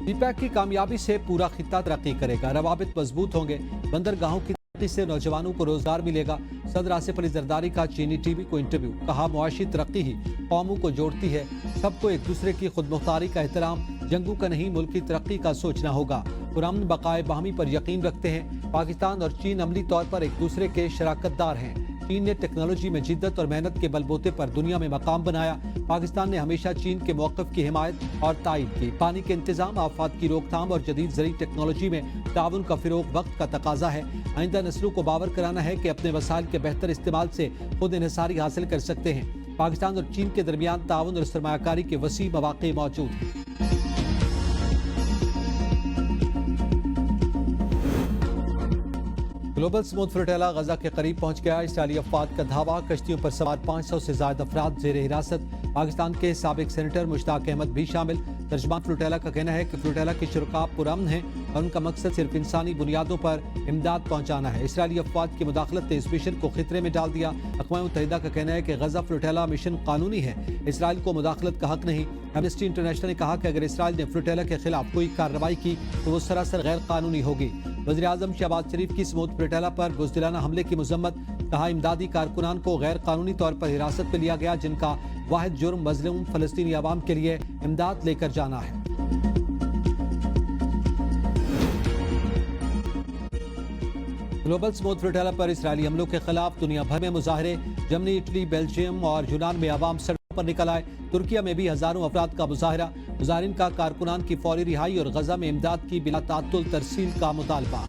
सी pack की कामयाबी से पूरा खित्ता तरक्की करेगा, रवाबित मजबूत होंगे, बंदरगाहों की तरक्की से नौजवानों को रोजगार मिलेगा। सदर आसिफ अली जरदारी का चीनी टीवी को इंटरव्यू, कहा मुआशी तरक्की ही कौमों को जोड़ती है, सबको एक दूसरे की खुदमुख्तारी का एहतराम, जंगों का नहीं मुल्क की तरक्की का सोचना होगा। पुरअमन बकाए बाहमी पर यकीन रखते हैं। पाकिस्तान और चीन अमली तौर पर एक दूसरे के शराकतदार हैं। चीन ने टेक्नोलॉजी में जिद्दत और मेहनत के बलबूते पर दुनिया में मकाम बनाया। पाकिस्तान ने हमेशा चीन के मौक़िफ़ की हिमायत और तायीद की। पानी के इंतजाम, आफात की रोकथाम और जदीद ज़री टेक्नोलॉजी में ताउन का फ़रोग़ वक्त का तकाजा है। आइंदा नस्लों को बावर कराना है कि अपने वसाइल के बेहतर इस्तेमाल से खुद इन्हिसारी हासिल कर सकते हैं। पाकिस्तान और चीन के दरमियान ताउन और सरमायाकारी के वसी मौक़े मौजूद हैं। ग्लोबल स्मूथ फ्लोटेला गजा के करीब पहुंच गया। इसराइली अफवाद का धावा, कश्तियों पर सवार 500 से ज्यादा अफराद जेर हिरासत। पाकिस्तान के साबिक सेनेटर मुश्ताक अहमद भी शामिल। तर्जमान फ्लोटेला का कहना है कि फ्लोटेला के शुरका पुरअमन हैं और उनका मकसद सिर्फ इंसानी बुनियादों पर इमदाद पहुंचाना है। इसराइली अफवाद की मुदाखलत ने इस मिशन को खतरे में डाल दिया। अक़वाम मुत्तहिदा का कहना है कि गजा फ्लोटेला मिशन कानूनी है, इसराइल को मुदाखलत का हक नहीं। एमनेस्टी इंटरनेशनल ने कहा कि अगर इसराइल ने फ्लोटेला के खिलाफ कोई कार्रवाई की तो वो सरासर गैर कानूनी होगी। वज़ीर आज़म शहबाज शरीफ की स्मूथ फ्लोटेला पर बुज़दिलाना हमले की मज़म्मत, कहा इमदादी कारकुनान को गैर कानूनी तौर पर हिरासत में लिया गया, जिनका वाहिद जुर्म मज़लूम फ़लस्तीनी अवाम के लिए इमदाद लेकर जाना है। ग्लोबल स्मूथ फ्लोटेला पर इसराइली हमलों के खिलाफ दुनिया भर में मुजाहरे। जर्मनी, इटली, बेल्जियम और यूनान में अवाम सड़कों पर निकल आए। तुर्किया में भी हजारों अफराद का मुजाहरा। मुजाहिरीन का कारकुनान की फौरी रिहाई और गजा में इमदाद की बिला तात्तुल तरसील का मुतालबा।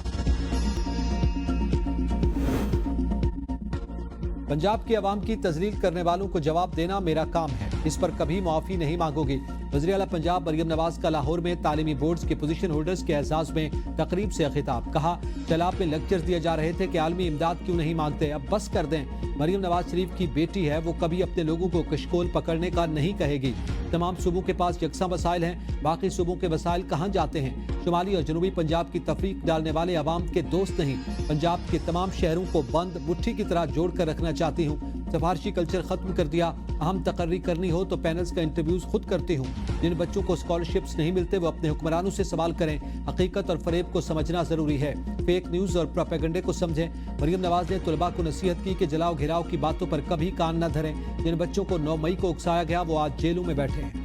पंजाब की अवाम की तजलील करने वालों को जवाब देना मेरा काम है, इस पर कभी मुआफ़ी नहीं मांगोगी। वज़ीर आला पंजाब मरियम नवाज का लाहौर में तालीमी बोर्ड्स के पोजीशन होल्डर्स के एजाज में तकरीब से खिताब, कहा चलाब में लेक्चर्स दिए जा रहे थे कि आलमी इमदाद क्यों नहीं मांगते, अब बस कर दें। मरियम नवाज शरीफ की बेटी है, वो कभी अपने लोगों को कशकोल पकड़ने का नहीं कहेगी। तमाम सूबों के पास यकसा वसाइल हैं, बाकी सूबों के वसाइल कहाँ जाते हैं। शुमाली और जनूबी पंजाब की तफरीक डालने वाले अवाम के दोस्त नहीं, पंजाब के तमाम शहरों को बंद मुट्ठी की तरह जोड़ कर रखना चाहती हूँ। सिफारशी कल्चर खत्म कर दिया। अहम तकर्री करनी हो तो पैनल्स का इंटरव्यूज खुद करती हूँ। जिन बच्चों को स्कॉलरशिप्स नहीं मिलते वो अपने हुक्मरानों से सवाल करें। हकीकत और फरेब को समझना जरूरी है, फेक न्यूज और प्रोपेगेंडे को समझें। मरियम नवाज ने तुलबा को नसीहत की कि जलाओ घिराव की बातों पर कभी कान न धरें। जिन बच्चों को 9 मई को उकसाया गया वो आज जेलों में बैठे हैं।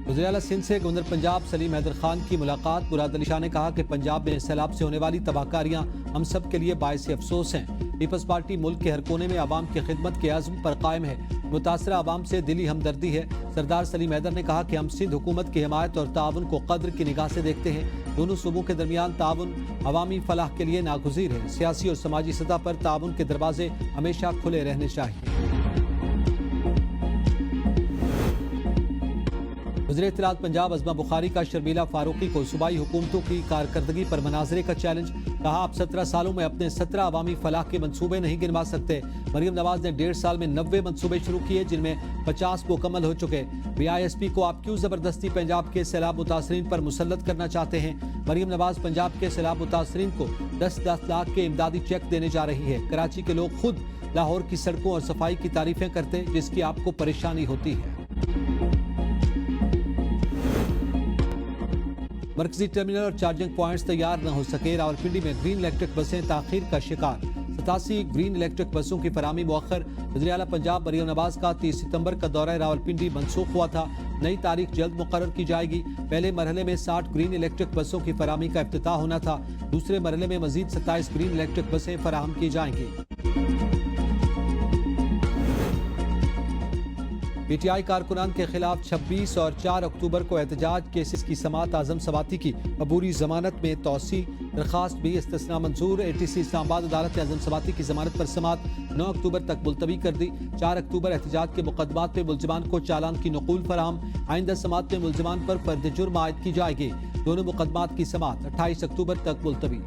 वज़ीर आला सिंध से गवर्नर पंजाब सलीम हैदर खान की मुलाकात। मुराद अली शाह ने कहा कि पंजाब में सैलाब से होने वाली तबाहकारियां हम सब के लिए बायस अफसोस हैं। पीपल्स पार्टी मुल्क के हर कोने में आवाम की खिदमत के आज़म पर कायम है। मुतासरा आवाम से दिली हमदर्दी है। सरदार सलीम हैदर ने कहा कि हम सिंध हुकूमत की हिमायत और ताउन को कद्र की निगाह से देखते हैं। दोनों सूबों के दरमियान ताउन अवामी फलाह के लिए नागुज़ीर है। सियासी और समाजी सतह पर ताउन के दरवाजे हमेशा खुले रहने चाहिए। वज़ीर इत्तलात पंजाब अज़मा बुखारी का शर्मिला फारूकी को सूबाई हुकूमतों की कारकर्दगी पर मनाजरे का चैलेंज, कहा आप 17 सालों में अपने 17 अवामी फलाह के मंसूबे नहीं गिनवा सकते। मरियम नवाज ने 1.5 साल में 90 मंसूबे शुरू किए, जिनमें 50 मुकम्मल हो चुके। BISP को आप क्यों जबरदस्ती पंजाब के सैलाब मुतासरीन पर मुसल्लत करना चाहते हैं। मरियम नवाज पंजाब के सैलाब मुतासरीन को 10-10 लाख के इमदादी चेक देने जा रही है। कराची के लोग खुद लाहौर की सड़कों और सफाई की तारीफें करते, जिसकी आपको परेशानी होती है। मरकजी टर्मिनल और चार्जिंग पॉइंट्स तैयार न हो सके। रावलपिंडी में ग्रीन इलेक्ट्रिक बसें ताखीर का शिकार। 87 ग्रीन इलेक्ट्रिक बसों की फराहमी मुअख्खर। वज़ीर आला पंजाब मरियम नवाज का 30 सितंबर का दौरा रावलपिंडी मनसूख हुआ था। नई तारीख जल्द मुकर्रर की जाएगी। पहले मरहले में 60 ग्रीन इलेक्ट्रिक बसों की फराहमी का इफ्तिताह होना था। दूसरे मरहले में मजीद 27 ग्रीन इलेक्ट्रिक बसें फराहम की जाएंगी। PTI कारकुनान के खिलाफ 26 और 4 अक्टूबर को एहतजाज केसेस की समाअत आजम सवाती की। अबूरी जमानत में तोसी दरखास्त भी इस्तिस्ना मंजूर। ATC इस्लामाबाद अदालत ने आजम सवाती की जमानत पर समाअत 9 अक्टूबर तक मुलतवी कर दी। 4 अक्टूबर एहतजाज के मुकदमात में मुलजमान को चालान की नकूल फराहम। आइंदा समाअत में मुलजमान पर फर्द जुर्म आयद की जाएगी। दोनों मुकदमात की समाअत 28 अक्टूबर तक मुलतवी।